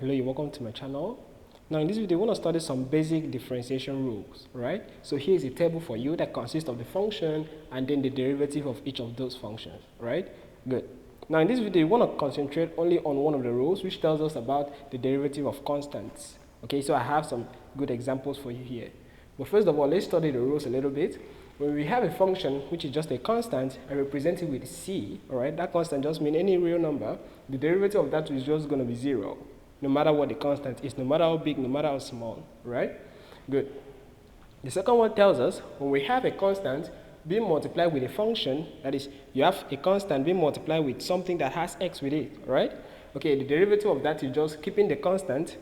Hello, you're welcome to my channel. Now in this video, we want to study some basic differentiation rules, right? So here's a table for you that consists of the function and then the derivative of each of those functions, right? Good. Now in this video, we want to concentrate only on one of the rules, which tells us about the derivative of constants. Okay, so I have some good examples for you here. But first of all, let's study the rules a little bit. When we have a function which is just a constant and represent it with c, all right, that constant just means any real number, the derivative of that is just going to be 0. No matter what the constant is, no matter how big, no matter how small, right? Good. The second one tells us when we have a constant being multiplied with a function, that is, you have a constant being multiplied with something that has x with it, right? Okay, the derivative of that is just keeping the constant,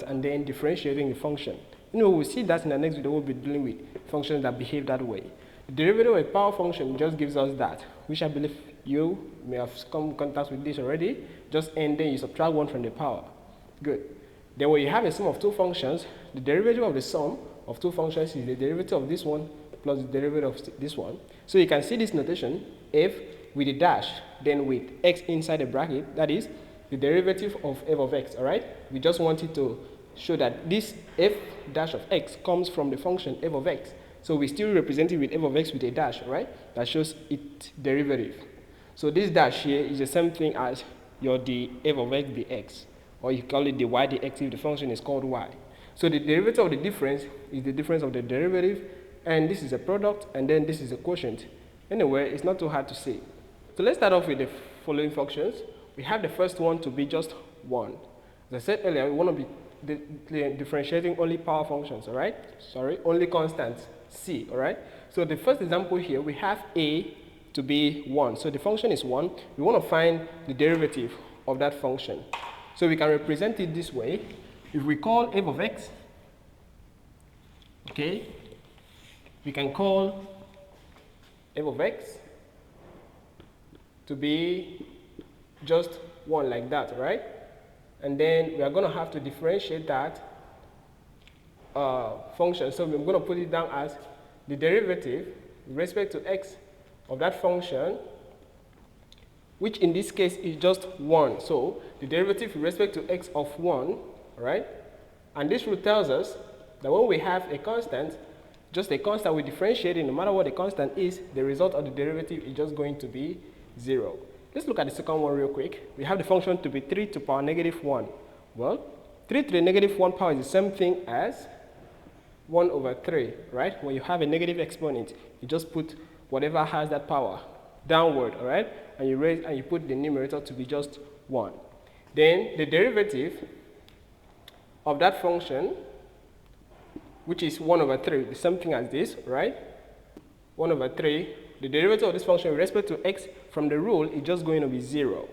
and then differentiating the function. You know, we'll see that in the next video. We'll be dealing with functions that behave that way. The derivative of a power function just gives us that, which I believe you may have come in contact with this already. Just and then you subtract 1 from the power. Good. Then when you have a sum of two functions, the derivative of the sum of two functions is the derivative of this one plus the derivative of this one. So you can see this notation, f with a dash, then with x inside the bracket, that is the derivative of f of x, all right? We just wanted to show that this f dash of x comes from the function f of x. So we still represent it with f of x with a dash, right? That shows its derivative. So this dash here is the same thing as your the f of x dx. Or you call it the y dx if the function is called y. So the derivative of the difference is the difference of the derivative, and this is a product, and then this is a quotient. Anyway, it's not too hard to see. So let's start off with the following functions. We have the first one to be just 1. As I said earlier, we want to be differentiating only power functions, all right? Sorry, only constants, c, all right? So the first example here, we have a to be 1. So the function is 1. We want to find the derivative of that function. So we can represent it this way. If we call f of x, okay, we can call f of x to be just 1 like that, right? And then we are going to have to differentiate that function. So we're going to put it down as the derivative with respect to x of that function, which in this case is just 1. So the derivative with respect to x of 1, right? And this rule tells us that when we have a constant, just a constant, we differentiate it, no matter what the constant is, the result of the derivative is just going to be 0. Let's look at the second one real quick. We have the function to be 3 to the power negative 1. Well, 3 to the negative 1 power is the same thing as 1 over 3, right? When you have a negative exponent, you just put whatever has that power downward, all right? And you raise and you put the numerator to be just 1. Then the derivative of that function, which is 1 over 3, the same thing as this, right? 1 over 3, the derivative of this function with respect to x from the rule is just going to be 0.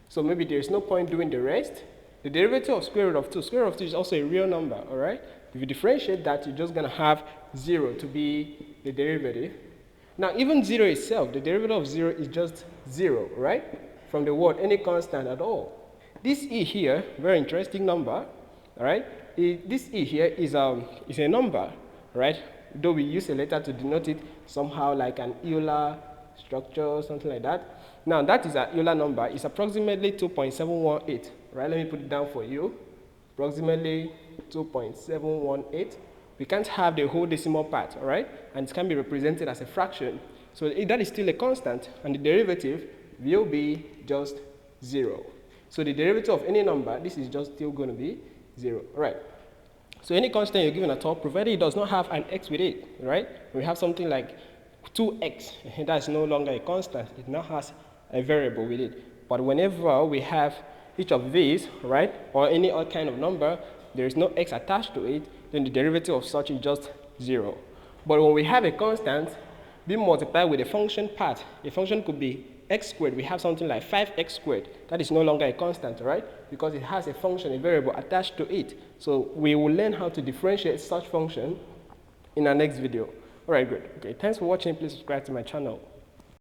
So maybe there's no point doing the rest. The derivative of square root of 2, square root of 2 is also a real number, all right? If you differentiate that, you're just going to have 0 to be the derivative. Now, even 0 itself, the derivative of 0 is just 0, right? From the word any constant at all. This e here, very interesting number, all right? This e here is a number, right? Though we use a letter to denote it somehow like an Euler structure or something like that. Now, that is an Euler number. It's approximately 2.718, right? Let me put it down for you. Approximately 2.718. We can't have the whole decimal part, all right? And it can be represented as a fraction. So that is still a constant, and the derivative will be just 0. So the derivative of any number, this is just still going to be 0, all right? So any constant you're given at all, provided it does not have an x with it, right? We have something like 2x, and that's no longer a constant. It now has a variable with it. But whenever we have each of these, right, or any other kind of number, there is no x attached to it, then the derivative of such is just 0. But when we have a constant being multiplied with a function part, a function could be x squared. We have something like 5x squared. That is no longer a constant, right? Because it has a function, a variable attached to it. So we will learn how to differentiate such function in our next video. All right, good. Okay, thanks for watching. Please subscribe to my channel.